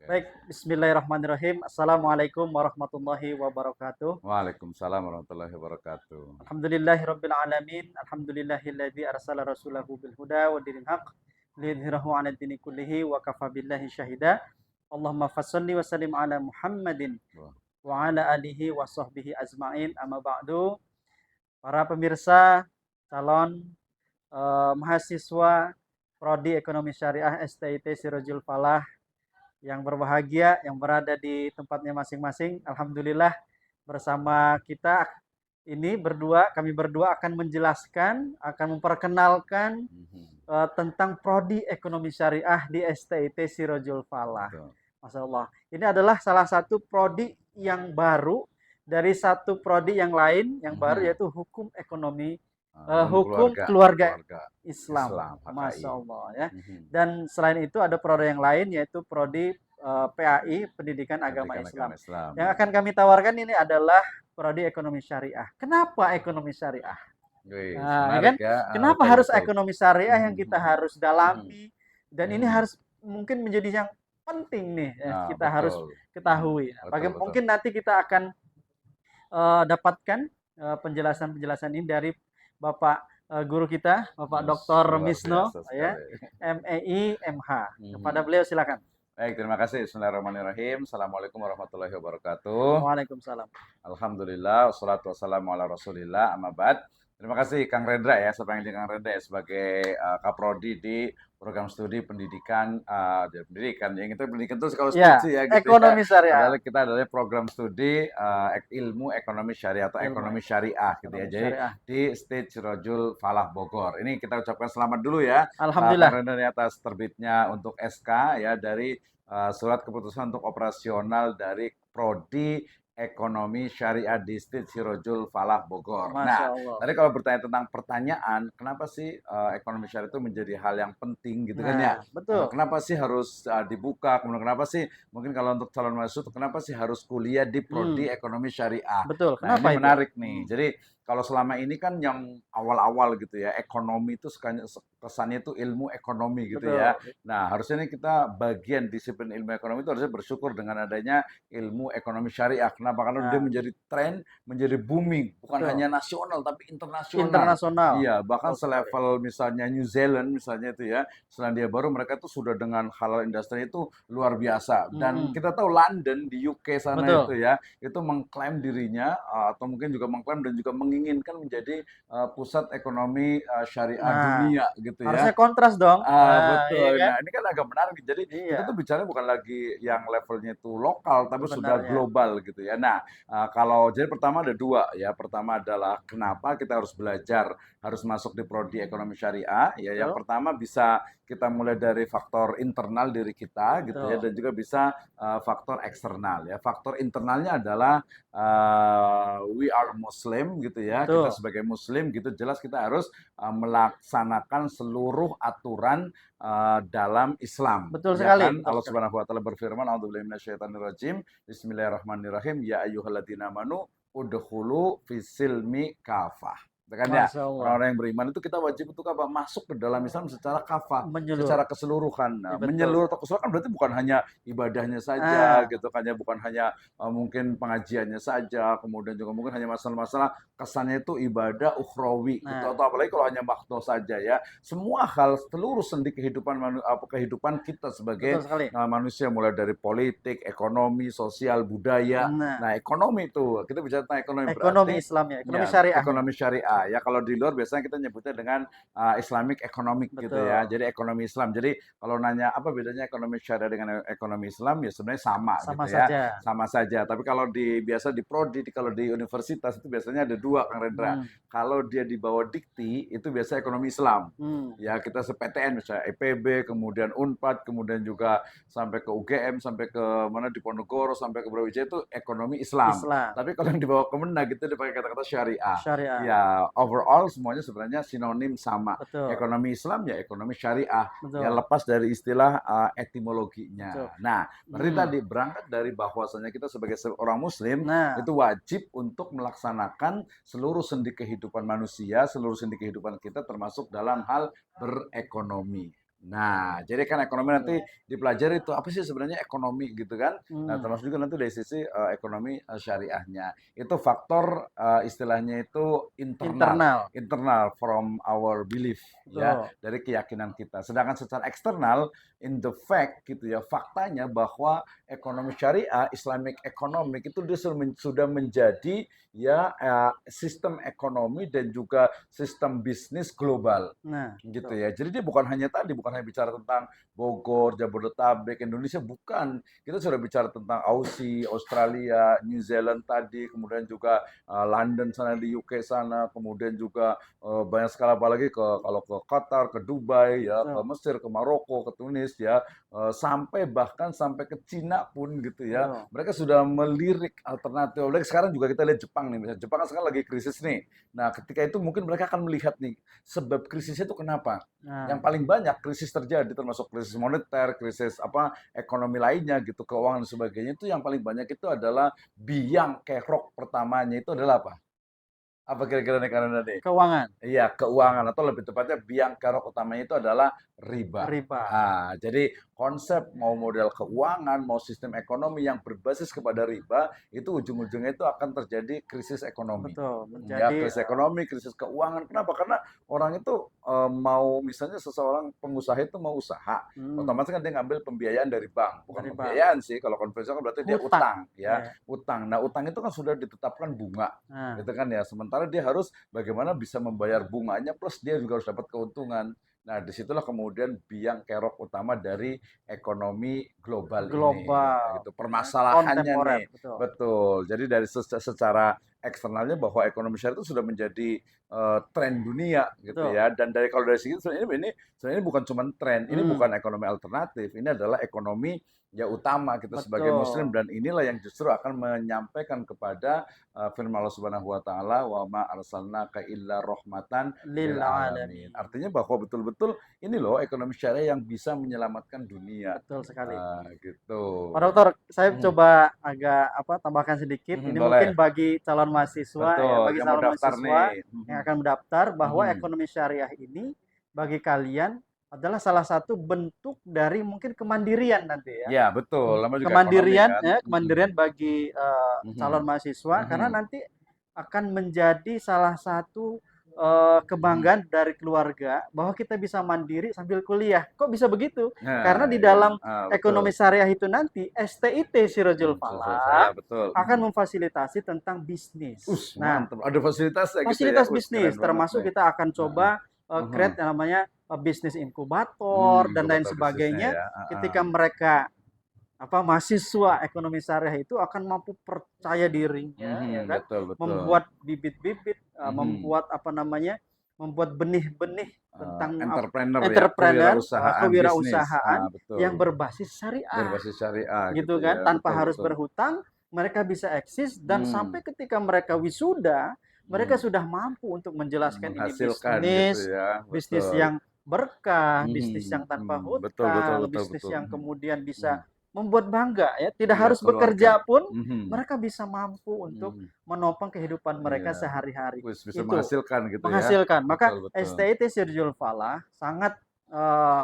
Oke. Baik, bismillahirrahmanirrahim. Assalamualaikum warahmatullahi wabarakatuh. Waalaikumsalam warahmatullahi wabarakatuh. Alhamdulillahirabbil alamin. Alhamdulillahilladzi arsala rasulahu bil huda wa dinil haq liyudhhirahu 'alad dini kullihi wa kafa billahi syahida. Allahumma fashalli wa sallim ala Muhammadin Wah, wa ala alihi wa sahbihi ajmain. Amma ba'du. Para pemirsa, calon mahasiswa Prodi Ekonomi Syariah STIT Sirojul Falah yang berbahagia, yang berada di tempatnya masing-masing. Alhamdulillah bersama kita ini berdua, kami berdua akan menjelaskan, akan memperkenalkan mhm, tentang Prodi Ekonomi Syariah di STIT Sirojul Falah. betul. Masya Allah. Ini adalah salah satu prodi yang baru dari satu prodi yang lain yang baru Mhm. yaitu Hukum Ekonomi Ilmu Hukum keluarga, Keluarga keluarga Islam. Islam, HKI. Masya Allah ya. Mhm. Dan selain itu ada prodi yang lain yaitu prodi PAI Pendidikan Agama Pendidikan Islam. agama Islam. Yang akan kami tawarkan ini adalah prodi Ekonomi Syariah. Kenapa ekonomi syariah? Wih, Nah, ya menarik kan? ya. Kenapa Betul, harus betul. ekonomi syariah yang Mhm, kita mhm, harus mhm, dalami dan ini mhm. harus mungkin menjadi yang penting nih ya, Nah, kita harus betul. Mhm. ketahui. Nah, Betul, betul. mungkin nanti kita akan dapatkan penjelasan-penjelasan ini dari Bapak guru kita, Bapak Yes, Dr. luar Misno, biasa ya, sekali. MEI MH. Kepada Mhm. beliau silakan. Baik, terima kasih. Bismillahirrahmanirrahim. Assalamualaikum warahmatullahi wabarakatuh. Waalaikumsalam. Alhamdulillah, wassalatu wassalamu ala rasulillah, amma ba'd. Terima kasih Kang Rendra ya, saya panggil Kang Rendra ya, sebagai Kaprodi di program studi pendidikan, yang itu pendidikan itu kalau Ya, studi ya gitu ya. ekonomi syariah. Padahal kita adalah program studi ilmu ekonomi syariah atau Ilmu ekonomi syariah gitu ya. ekonomi Jadi syariah. di Stage Rojul Falah Bogor. Ini kita ucapkan selamat dulu ya, Kang Alhamdulillah. Rendra ya, atas terbitnya untuk SK ya dari surat keputusan untuk operasional dari Prodi Ekonomi Syariah Distrik Sirojul Falah Bogor. Masya Nah, Allah. tadi kalau bertanya tentang pertanyaan, kenapa sih ekonomi syariah itu menjadi hal yang penting gitu kan ya? Nah, betul. Kenapa sih harus dibuka? Kemudian kenapa sih mungkin kalau untuk calon mahasiswa, kenapa sih harus kuliah di Hmm, prodi ekonomi syariah? betul. Nah, ini Kenapa itu? menarik nih. Hmm, Jadi kalau selama ini kan yang awal-awal gitu ya, ekonomi itu kesannya itu ilmu ekonomi gitu ya. betul. Nah, harusnya ini kita bagian disiplin ilmu ekonomi itu harusnya bersyukur dengan adanya ilmu ekonomi syariah. Kenapa? Karena dia Nah, menjadi tren, menjadi booming, bukan betul. hanya nasional tapi internasional. Internasional. Iya, bahkan Betul sekali. selevel misalnya New Zealand misalnya itu ya, Selandia Baru mereka tuh sudah dengan halal industri itu luar biasa. Dan Mm-mm. kita tahu London di UK sana itu Betul. ya, itu mengklaim dirinya atau mungkin juga mengklaim dan juga menginginkan menjadi pusat ekonomi syariah Nah, dunia gitu ya. harusnya kontras dong. Iya Betul. kan? Nah, ini kan agak menarik. Jadi kita tuh Iya, bicara bukan lagi yang levelnya itu lokal, tapi sudah sebenarnya. global gitu ya. Nah, kalau jadi pertama ada dua ya. Pertama adalah kenapa kita harus belajar, harus masuk di prodi ekonomi syariah. Ya, yang Betul. pertama bisa kita mulai dari faktor internal diri kita gitu ya, Betul. dan juga bisa faktor eksternal ya. Faktor internalnya adalah we are Muslim gitu ya. Kita Betul. sebagai Muslim gitu jelas kita harus melaksanakan seluruh aturan dalam Islam, Betul ya sekali, kan? betul Allah sekali. Subhanahu wa taala berfirman, "A'udzubillahi minasyaitonirrajim. Bismillahirrahmanirrahim. Ya ayyuhalladzina amanu udkhulu fisilmi kafah." Itu kan ya, Masya Allah. orang-orang yang beriman itu kita wajib untuk apa? Masuk ke dalam Islam secara kafah, secara Menyeluruh. keseluruhan. Iya, Nah, betul. menyeluruh atau keseluruhan kan berarti bukan hanya ibadahnya saja Ah, gitu kan ya, bukan hanya mungkin pengajiannya saja, kemudian juga mungkin hanya masalah-masalah kesannya itu ibadah ukhrawi gitu nah, atau apalagi kalau hanya makdo saja ya. Semua hal seluruh sendi kehidupan kehidupan kita betul sebagai sekali. manusia mulai dari politik, ekonomi, sosial, budaya. Nah, Nah, ekonomi itu kita bicara tentang ekonomi ekonomi berarti Islam ya, ekonomi ya syariah ya. ekonomi syariah ya. Kalau di luar biasanya kita nyebutnya dengan Islamic economic gitu ya. Betul. Jadi ekonomi Islam. Jadi kalau nanya apa bedanya ekonomi syariah dengan ekonomi Islam ya sebenarnya sama Sama gitu ya, saja. sama saja. Tapi kalau biasa di prodi, kalau di universitas itu biasanya ada dua, Kang Rendra. Hmm. Kalau dia di bawah dikti itu biasa ekonomi Islam. Hmm. Ya kita se-PTN misalnya EPB, kemudian Unpad, kemudian juga sampai ke UGM, sampai ke mana di Ponorogo, sampai ke Brawijaya itu ekonomi Islam. Islam. Tapi kalau yang di bawah Kemenag itu dipakai kata-kata syariah. Syariah. Ya overall semuanya sebenarnya sinonim sama. Betul. Ekonomi Islam ya ekonomi syariah. Ya Betul. lepas dari istilah Betul. etimologinya. Nah, berarti Hmm. tadi berangkat dari bahwasanya kita sebagai seorang muslim Nah, itu wajib untuk melaksanakan seluruh sendi kehidupan manusia, seluruh sendi kehidupan kita termasuk dalam hal berekonomi. Nah, jadi kan ekonomi nanti dipelajari itu apa sih sebenarnya ekonomi gitu kan. Nah, Hmm, termasuk juga nanti dari sisi ekonomi syariahnya. Itu faktor istilahnya itu internal, internal, internal from our belief ya, betul. dari keyakinan kita. Sedangkan secara eksternal in the fact gitu ya, faktanya bahwa ekonomi syariah, Islamic economic itu dia sudah menjadi ya sistem ekonomi dan juga sistem bisnis global Nah, gitu betul. ya. Jadi dia bukan hanya tadi, bukan hanya bicara tentang Bogor, Jabodetabek, Indonesia, bukan. Kita sudah bicara tentang Aussie, Australia, New Zealand tadi, kemudian juga London sana di UK sana, kemudian juga banyak sekali apalagi ke kalau ke Qatar, ke Dubai ya, ke Betul, Mesir, ke Maroko, ke Tunis ya, sampai bahkan sampai ke Cina pun gitu ya. betul. Mereka sudah melirik alternatif. Apalagi sekarang juga kita lihat Jepang nih, misalnya Jepang kan sekarang lagi krisis nih. Nah, ketika itu mungkin mereka akan melihat nih sebab krisisnya itu kenapa? Yang Nah, paling banyak krisis terjadi termasuk krisis moneter, krisis apa ekonomi lainnya gitu, keuangan dan sebagainya itu yang paling banyak itu adalah biang kerok pertamanya itu adalah apa? Apa kira-kira nih karena nih? keuangan, Iya, keuangan atau lebih tepatnya biang kerok utamanya itu adalah riba. riba. Jadi konsep mau model keuangan, mau sistem ekonomi yang berbasis kepada riba, itu ujung-ujungnya itu akan terjadi krisis ekonomi. Betul, Ya, menjadi krisis ekonomi, krisis keuangan. Kenapa? Karena orang itu mau misalnya seseorang pengusaha itu mau usaha, hmm, otomatis kan dia ngambil pembiayaan dari bank. Bukan dari bank. pembiayaan sih, kalau konvensional kan berarti dia Hutang. utang, ya, Ya. utang. Nah, utang itu kan sudah ditetapkan bunga, Nah, gitu kan ya. Sementara dia harus bagaimana bisa membayar bunganya plus dia juga harus dapat keuntungan. Nah, disitulah kemudian biang kerok utama dari ekonomi global ini, global, gitu. ya, Permasalahannya kontemporer, nih, betul. betul. Jadi dari secara eksternalnya bahwa ekonomi syariah itu sudah menjadi tren dunia gitu Betul. ya. Dan dari kalau dari segi sebenarnya ini bukan cuma tren, ini Hmm, bukan ekonomi alternatif, ini adalah ekonomi ya utama kita sebagai muslim betul. dan inilah yang justru akan menyampaikan kepada firman Allah Subhanahu wa taala wa ma arsalnaka illa rahmatan lil Lil alamin. alamin. Artinya bahwa betul-betul ini loh ekonomi syariah yang bisa menyelamatkan dunia. Betul sekali. Gitu. Pak Dokter, saya Mhm, coba agak apa tambahkan sedikit. Ini mungkin boleh. bagi calon mahasiswa ya, Betul, bagi yang mau calon daftar mahasiswa nih. yang akan mendaftar bahwa Mhm. ekonomi syariah ini bagi kalian adalah salah satu bentuk dari mungkin kemandirian nanti ya. Ya, betul. Namanya juga ekonomi Kemandirian kan. ya, Mhm. kemandirian bagi calon Mhm. mahasiswa karena Mhm. nanti akan menjadi salah satu Mhm. kebanggaan dari keluarga bahwa kita bisa mandiri sambil kuliah. Kok bisa begitu? Karena Nah, di iya. dalam Betul. ekonomi syariah itu nanti STIT Sirojul Selesai ya, Falah betul. akan Mhm. memfasilitasi tentang bisnis. Nah, Mantap. Ada fasilitasnya gitu ya. fasilitas Keren bisnis banget termasuk nih. kita akan Heeh. coba Mhm. create yang namanya bisnis inkubator dan lain Inkubator bisnisnya sebagainya ya. Heeh. ketika mereka mahasiswa ekonomi syariah itu akan mampu percaya dirinya ya kan, Betul, betul. membuat bibit-bibit, Mhm. membuat membuat benih-benih tentang Entrepreneur ya, entrepreneur, kewirausahaan bisnis. kewirausahaan yang Betul. berbasis syariah Berbasis syariah gitu gitu kan, ya. tanpa Betul, harus betul. berhutang, mereka bisa eksis dan Hmm. sampai ketika mereka wisuda, mereka Hmm. sudah mampu untuk menjelaskan ini Menghasilkan gitu ya. bisnis Betul. yang berkah, bisnis yang tanpa Betul, betul, hutang, betul, bisnis betul. yang kemudian Mhm. bisa membuat bangga ya, tidak Iya, harus keluarga. bekerja pun Mhm. mereka bisa mampu untuk Mhm. menopang kehidupan Iya. mereka sehari-hari. Wis bisa Itu menghasilkan gitu ya. menghasilkan. Maka Betul, betul. STIT Sirjul Falah sangat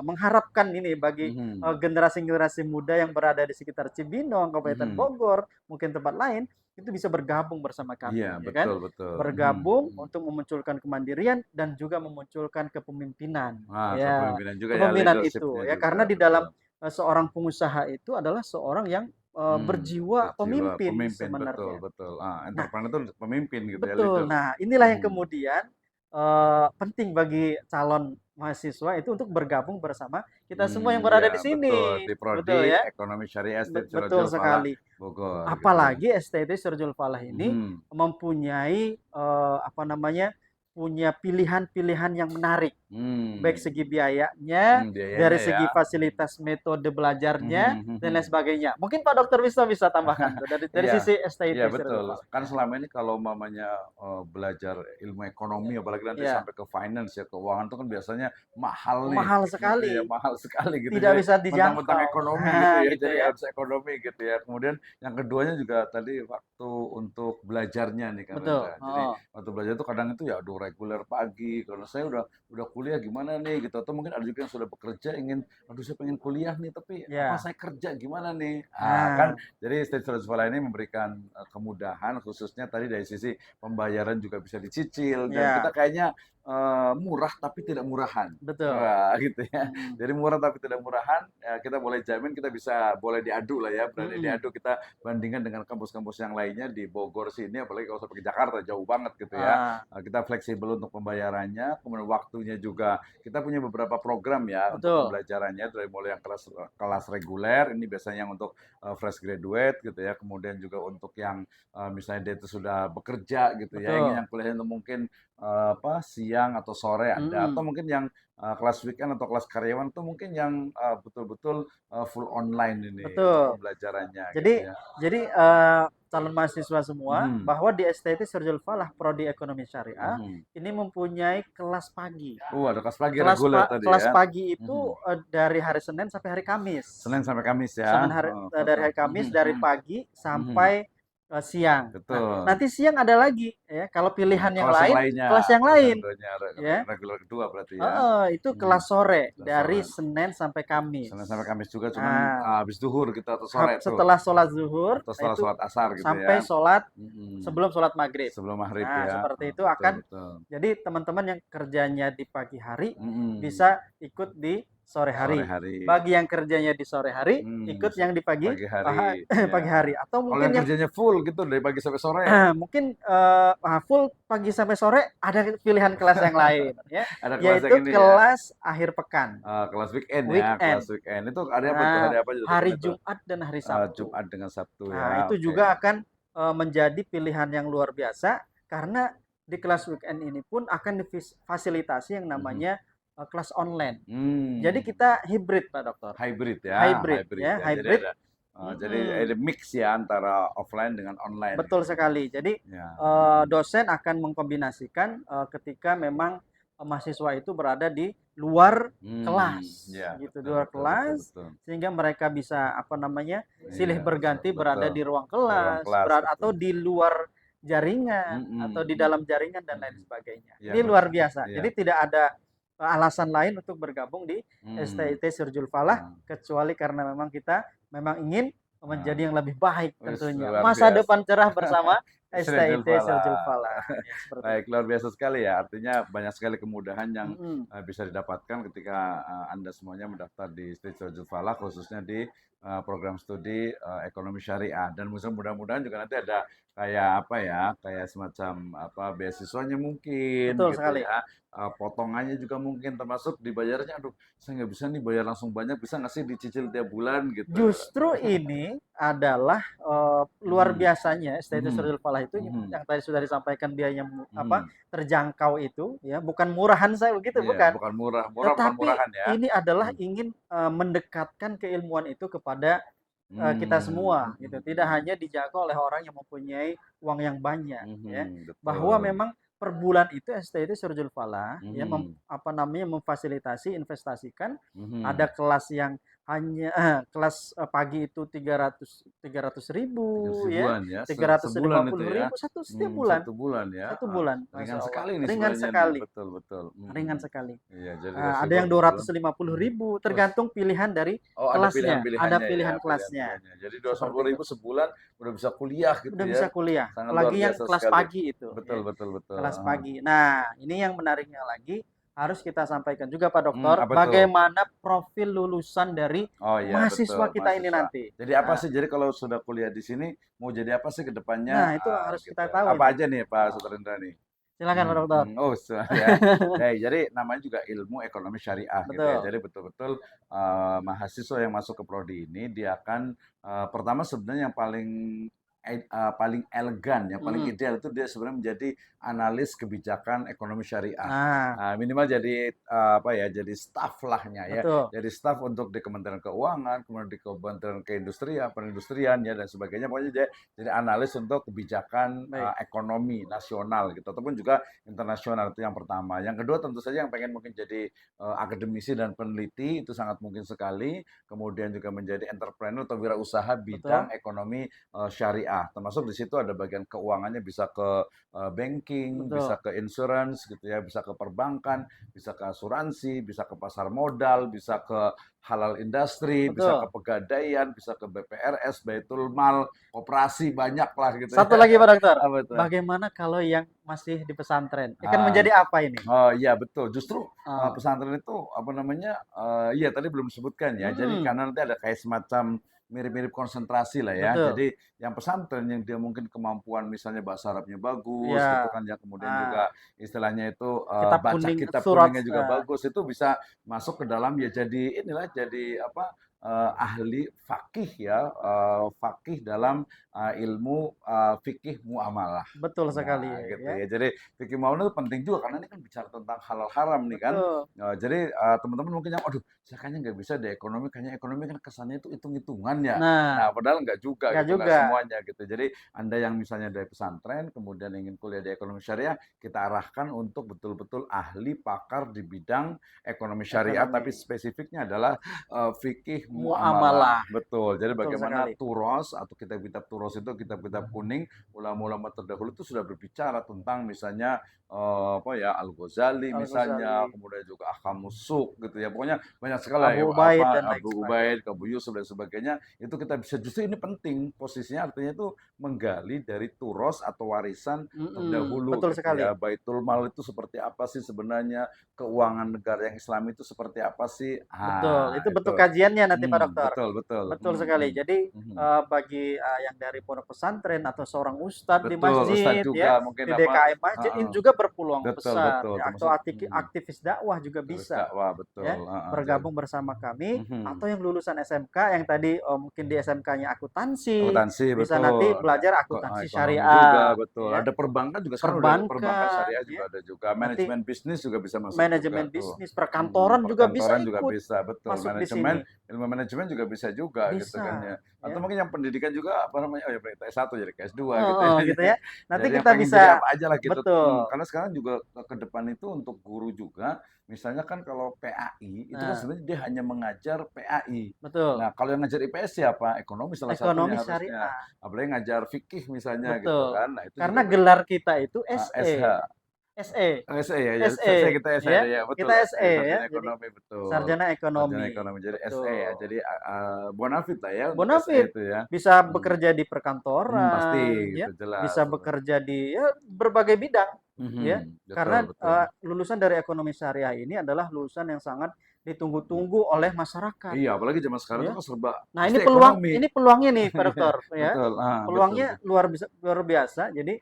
mengharapkan ini bagi Mhm. generasi-generasi muda yang berada di sekitar Cibinong, Kabupaten Mhm. Bogor, mungkin tempat lain, itu bisa bergabung bersama Iya, kami, ya kan? betul, betul. Mhm. Bergabung Mhm. untuk memunculkan kemandirian dan juga memunculkan kepemimpinan. Ya, Kepemimpinan juga ya, kepemimpinan leadership-nya itu ya juga, karena di dalam betul. seorang pengusaha itu adalah seorang yang berjiwa Berjiwa pemimpin pemimpin, betul, sebenarnya. betul. Nah, Entrepreneur itu pemimpin gitu ya, betul. leader. Nah, inilah yang Mhm. kemudian penting bagi calon mahasiswa itu untuk bergabung bersama kita semua yang Iya berada di betul, sini. di Prodi Betul ya? Ekonomi Syariah Betul Sirojul Falah sekali. Bogor gitu. Apalagi STT Sirjul Falah ini Mhm. mempunyai punya pilihan-pilihan yang menarik baik Mmm. segi biayanya, Biayanya dari ya. segi fasilitas metode belajarnya Mhm, dan lain mhm. sebagainya. Mungkin Pak Dokter bisa tambahkan tuh dari Iya, sisi iya STIT Sirjul betul. Falah. Kan selama ini kalau mamanya belajar ilmu ekonomi, apalagi nanti Ya, sampai ke finance ya, keuangan itu kan biasanya mahal nih, mahal gitu ya, sekali, mahal sekali gitu. tidak Jadi bisa mentang-mentang dijangkau. ekonomi gitu Nah, ya, gitu jadi ya. harus ekonomi gitu ya. Kemudian yang keduanya juga tadi waktu untuk belajarnya nih Kak Betul. Rendra. Jadi Oh, waktu belajar itu kadang itu ya aduh reguler pagi, karena saya udah kuliah gimana nih gitu, atau mungkin ada juga yang sudah bekerja ingin, aduh saya pengen kuliah nih tapi apa Ya. saya kerja gimana nih? Kan Nah, jadi State Sekolah ini memberikan kemudahan khususnya tadi dari sisi pembayaran juga bisa dicicil dan kita ya, kayaknya murah tapi tidak murahan. betul. Wah, gitu ya. Mm-mm. Jadi murah tapi tidak murahan, ya kita boleh jamin kita bisa boleh diadu lah ya, berani Mm-mm. diadu kita bandingkan dengan kampus-kampus yang lainnya di Bogor sini, apalagi kalau sampai ke Jakarta jauh banget gitu ya. Ah, Kita fleksibel untuk pembayarannya, kemudian waktunya juga kita punya beberapa program ya untuk betul, pembelajarannya dari mulai yang kelas kelas reguler, ini biasanya untuk fresh graduate gitu ya, kemudian juga untuk yang misalnya dia itu sudah bekerja gitu ya, ingin betul. yang kuliahnya itu mungkin apa siang atau sore ada, atau Mm-mm. mungkin yang kelas weekend atau kelas karyawan itu mungkin yang betul-betul full online ini untuk Betul. pembelajarannya gitu Jadi ya. calon mahasiswa semua Mhm, bahwa di STT Sirjul Falah Prodi Ekonomi Syariah mhm. ini mempunyai kelas pagi. Ada kelas pagi reguler tadi Kelas ya. pagi itu Mhm. dari hari Senin sampai hari Kamis. Senin sampai Kamis Senin ya. hari Oh, dari betul. hari Kamis Mhm, dari mhm, pagi mhm. sampai siang. Nah, Betul. nanti siang ada lagi ya. Kalau pilihan yang Kelas yang lain, lainnya, kelas yang kelas yang lain keduanya ya. reguler kedua berarti ya. Itu Mhm. kelas sore Kelas dari sore. Senin sampai Senin sampai Kamis. Kamis juga cuman Nah, habis zuhur gitu atau sore tuh. setelah sholat zuhur Atau setelah itu sholat asar gitu ya. sampai sholat Mhm. sebelum sholat maghrib. Sebelum maghrib Nah, ya. seperti itu Betul, akan betul. jadi teman-teman yang kerjanya di pagi hari Mhm. bisa ikut di sore Sore hari. hari. Bagi yang kerjanya di sore hari, ikut yang di pagi Pagi hari. Ya. pagi hari. Atau Kalau mungkin yang yang kerjanya full gitu dari pagi sampai sore, mungkin full pagi sampai sore ada pilihan kelas yang lain, ya, ada kelas yang yaitu ini ya. kelas akhir pekan, Kelas weekend ya, kelas weekend. weekend. Itu hari apa tuh? Hari Nah, apa aja tuh hari teman itu? Jumat dan hari Sabtu. Jumat dengan Sabtu Nah, ya. itu Oke. juga akan menjadi pilihan yang luar biasa karena di kelas weekend ini pun akan difasilitasi yang Mhm. namanya kelas online. Jadi Hmm. kita hybrid, Pak Dokter. Hybrid ya, Hybrid hybrid ya, ya. hybrid. Jadi Mm-mm. ada mix ya antara offline dengan online Betul gitu. sekali. Jadi Ya. Mhm. dosen akan mengkombinasikan ketika memang mahasiswa itu berada di luar kelas, Ya gitu, di betul luar betul betul kelas, betul. sehingga mereka bisa apa namanya silih Iya, berganti berada betul. di ruang Di ruang kelas, kelas atau betul. di luar jaringan atau di Mhm, dalam jaringan dan lain mhm. sebagainya. Iya Ini luar biasa. iya. Jadi tidak ada alasan lain untuk bergabung di Hmm. STIT Sirjul Falah Nah, kecuali karena memang kita memang ingin menjadi nah. yang lebih baik Wis tentunya. luar Masa biasa. depan cerah bersama Sirajul STIT Sirjul Falah. Falah. Ya, seperti Baik, itu. luar biasa sekali ya. Artinya banyak sekali kemudahan yang Mm-mm. bisa didapatkan ketika Anda semuanya mendaftar di Sirajul Falah, khususnya di program studi ekonomi syariah. Dan mudah-mudahan juga nanti ada kayak apa ya, kayak semacam apa beasiswanya mungkin Betul gitu sekali. ya. Potongannya juga mungkin termasuk dibayarnya, aduh saya nggak bisa nih bayar langsung banyak, bisa nggak sih dicicil tiap bulan gitu. Justru ini adalah luar Mhm, biasanya STIT mhm, Sirjul Falah itu mhm, yang tadi sudah disampaikan biayanya mhm. terjangkau itu ya, bukan murahan saya begitu, Iya, bukan. bukan murah, murah bukan Tetapi murahan ya. ini adalah Mhm. ingin mendekatkan keilmuan itu kepada kita Mmm, semua mhm gitu. Tidak mhm. hanya dijangkau oleh orang yang mempunyai uang yang banyak ya. Mhm, Bahwa betul. memang per bulan itu STT Sirjul Falah ya Mhm, apa namanya memfasilitasi investasikan ada mhm. kelas yang hanya kelas pagi itu 300 ribu ya, 300 ribuan ya, tiga ratus lima sebulan itu puluh ya? ribu setiap bulan. 1 bulan ya, Satu bulan, ringan Masya Allah. sekali nih Ringan sebenarnya nih, sekali, betul betul, ringan mhm. sekali. Iya, jadi Ada fleksibel yang per dua bulan. ratus lima puluh Mhm. ribu Wes, tergantung pilihan dari oh ada kelasnya. Ada pilihan-pilihannya ya, pilihan kelasnya. pilihan-pilihannya. Jadi dua ratus lima puluh Seperti itu. ribu sebulan udah bisa kuliah gitu Udah ya, bisa kuliah. sangat luar Apalagi yang biasa kelas sekali. pagi itu Betul ya. betul betul, Kelas heeh. pagi. Nah, ini yang menariknya lagi harus kita sampaikan juga Pak Dokter, Apa tuh? bagaimana profil lulusan dari Oh iya betul, mahasiswa kita ini mahasiswa. nanti. Jadi apa Nah, sih? Jadi kalau sudah kuliah di sini mau jadi apa sih ke depannya? nah, itu harus kita Gitu. tahu Apa ini. aja nih Pak Sutrendra nih? Silakan Pak Dokter. Oh ya. Baik, jadi namanya juga ilmu ekonomi syariah gitu ya. Betul. Jadi betul-betul mahasiswa yang masuk ke prodi ini dia akan pertama sebenarnya yang paling elegan, yang paling Hmm. ideal itu dia sebenarnya menjadi analis kebijakan ekonomi syariah. Nah, Minimal jadi apa ya, jadi staff lahnya ya, betul. jadi staff untuk di Kementerian Keuangan, kemudian di Kementerian Perindustrian ya dan sebagainya. Pokoknya dia jadi analis untuk kebijakan Baik. ekonomi nasional gitu ataupun juga internasional itu yang pertama. Yang kedua tentu saja yang pengen mungkin jadi akademisi dan peneliti itu sangat mungkin sekali. Kemudian juga menjadi entrepreneur atau wirausaha Betul. bidang ekonomi syariah syariah. Termasuk di situ ada bagian keuangannya bisa ke banking, Betul. bisa ke insurance gitu ya, bisa ke perbankan, bisa ke asuransi, bisa ke pasar modal, bisa ke halal industri, bisa ke Betul. pegadaian, bisa ke BPRS, Baitul Mal, koperasi banyak lah gitu ya. Satu lagi Pak Dokter, Apa itu? bagaimana kalau yang masih di pesantren? Akan Ah, menjadi apa ini? oh iya betul. Justru Oh. pesantren itu apa namanya? Iya tadi belum disebutkan ya. Jadi Mm-mm. karena nanti ada kayak semacam mirip-mirip konsentrasi lah ya. Betul. Jadi yang pesantren yang dia mungkin kemampuan misalnya bahasa Arabnya bagus gitu Ya. kan ya, kemudian Ah, juga istilahnya itu kitab baca kuning kitab surat. kuningnya juga bagus, itu bisa masuk ke dalam ya, jadi inilah jadi apa? Ahli fakih ya, fakih dalam ilmu fikih muamalah. Betul sekali Nah, gitu ya. ya. Jadi fikih muamalah itu penting juga karena ini kan bicara tentang halal haram nih kan. Betul. Jadi teman-teman mungkin yang, aduh, saya kayaknya nggak bisa deh ekonomi, kayaknya ekonomi kan kesannya itu hitung-hitungan ya. Nah, Nah, padahal nggak juga nggak gitu, nggak juga. semuanya gitu. Jadi Anda yang misalnya dari pesantren, kemudian ingin kuliah di ekonomi syariah, kita arahkan untuk betul-betul ahli pakar di bidang ekonomi syariah, Ekonomi. tapi spesifiknya adalah fikih muamalah. Muamalah. Betul. Jadi Betul bagaimana sekali. turos atau kitab-kitab turos itu, kitab-kitab kuning, ulama-ulama terdahulu itu sudah berbicara tentang misalnya apa ya, Al-Ghazali misalnya, Al-Ghazali, kemudian juga Ahkamus Suk gitu ya. Pokoknya banyak sekali lah ya, Abu Ubaid apa dan lain Abu Ubaid, sebagainya. Abu Yusuf dan sebagainya. Itu kita bisa, justru ini penting posisinya, artinya itu menggali dari turos atau warisan terdahulu Betul gitu sekali. ya. Baitul Mal itu seperti apa sih sebenarnya? Keuangan negara yang Islam itu seperti apa sih? Betul. Ah, Itu bentuk itu. kajiannya nanti Pak Dokter. Betul betul. Betul sekali. Jadi Mhm. bagi yang dari pondok pesantren atau seorang ustadz di Betul, ustadz masjid ya, juga mungkin di apa, DKM masjid ini heeh, juga berpeluang betul besar betul, ya, atau termasuk aktivis dakwah juga tulis bisa dakwah, betul, ya heeh, jadi bergabung bersama kami, mhm, atau yang lulusan SMK yang tadi mungkin di SMK-nya akuntansi akuntansi bisa nanti betul, belajar akuntansi ekonomi juga, syariah betul. ya, Ada perbankan juga, sekarang udah ada perbankan perbankan syariah ya, juga ada juga, nanti manajemen bisnis juga bisa masuk juga manajemen tuh. bisnis, perkantoran juga bisa Perkantoran juga ikut bisa, betul. masuk di sini. Manajemen, ilmu manajemen juga bisa juga gitu kan Bisa ya. Atau ya. mungkin yang pendidikan juga apa namanya, oh ya S1 jadi ke S2 gitu ya. Oh, gitu ya. Nanti Jadi yang kita pengen jadi bisa apa aja lah gitu. betul. Karena sekarang juga ke depan itu untuk guru juga, misalnya kan kalau PAI itu kan Nah, sebenarnya dia hanya mengajar PAI. betul. Nah, kalau yang ngajar IPS siapa? Ekonomi salah satunya Ekonomi harusnya. syariah. Apalagi ngajar fikih misalnya gitu Betul. kan. Nah, itu Karena juga gelar kita itu SH. SE. SE. SE ya, ya. SE Saya kita SE ya. ya, betul Kita SE, SE ya. sarjana Jadi ekonomi betul. sarjana Sarjana ekonomi. ekonomi jadi SE ya. Betul. Jadi bonafit lah ya untuk SE Bonafit itu ya. bisa Hmm. bekerja di Pasti perkantoran ya, gitu jelas. bisa bekerja di ya berbagai bidang ya. Betul Karena betul. lulusan dari ekonomi syariah ini adalah lulusan yang sangat ditunggu-tunggu oleh masyarakat Iya, apalagi zaman sekarang ya. tuh kan serba Nah, pasti ekonomi. ini peluangnya nih Pak Iya, Dokter ya. betul. Betul Peluangnya tuh. luar biasa. Jadi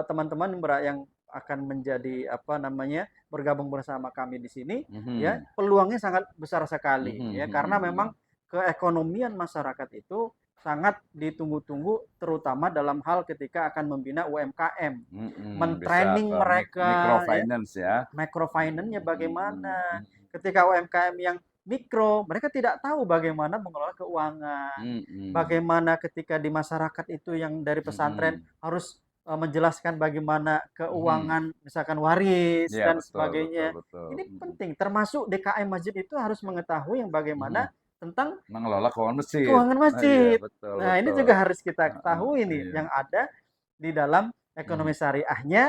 teman-teman yang akan menjadi apa namanya bergabung bersama kami di sini ya, Mhm. peluangnya sangat besar sekali Mhm ya, karena memang mhm keekonomian masyarakat itu sangat ditunggu-tunggu, terutama dalam hal ketika akan membina UMKM, Bisa mentraining ke mereka ya, microfinance ya. microfinance-nya bagaimana. Mhm. Ketika UMKM yang mikro, mereka tidak tahu bagaimana mengelola keuangan. Mhm. Bagaimana ketika di masyarakat itu yang dari pesantren Mhm. harus menjelaskan bagaimana Mhm. keuangan, misalkan waris Iya, dan betul betul sebagainya. betul. Ini penting, termasuk DKM masjid itu harus mengetahui yang Mhm. bagaimana tentang Mengelola keuangan masjid. keuangan Nah, iya, masjid. betul Nah, ini betul. juga harus kita Heeh, ketahui nih iya. yang ada di dalam ekonomi Mhm. syariahnya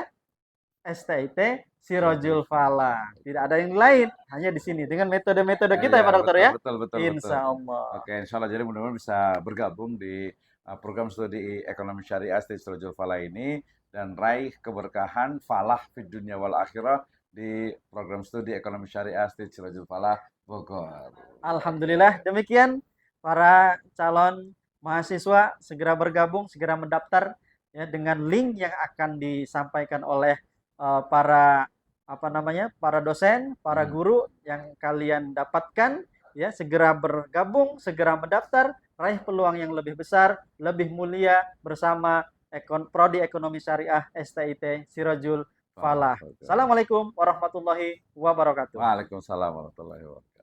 STIT Sirajul Sirojul Falah, Falah. Tidak betul. ada yang lain, hanya di sini dengan metode-metode kita Iya, ya Pak Dokter betul ya. betul betul betul. Insya Allah. Oke, insya Allah jadi mudah-mudahan bisa bergabung di program studi ekonomi syariah di Sirajul Falah ini dan raih keberkahan falah fid dunya wal akhirah di program studi ekonomi syariah di Sirajul Falah Bogor. Oke. Alhamdulillah demikian para calon mahasiswa segera bergabung, segera mendaftar ya dengan link yang akan disampaikan oleh para apa namanya? Para dosen, para Mhm. guru yang kalian dapatkan ya, segera bergabung, segera mendaftar, raih peluang yang lebih besar, lebih mulia bersama Prodi Ekonomi Syariah STIT Sirajul Falah Falah. Bogor. Assalamualaikum warahmatullahi wabarakatuh. Waalaikumsalam warahmatullahi wabarakatuh.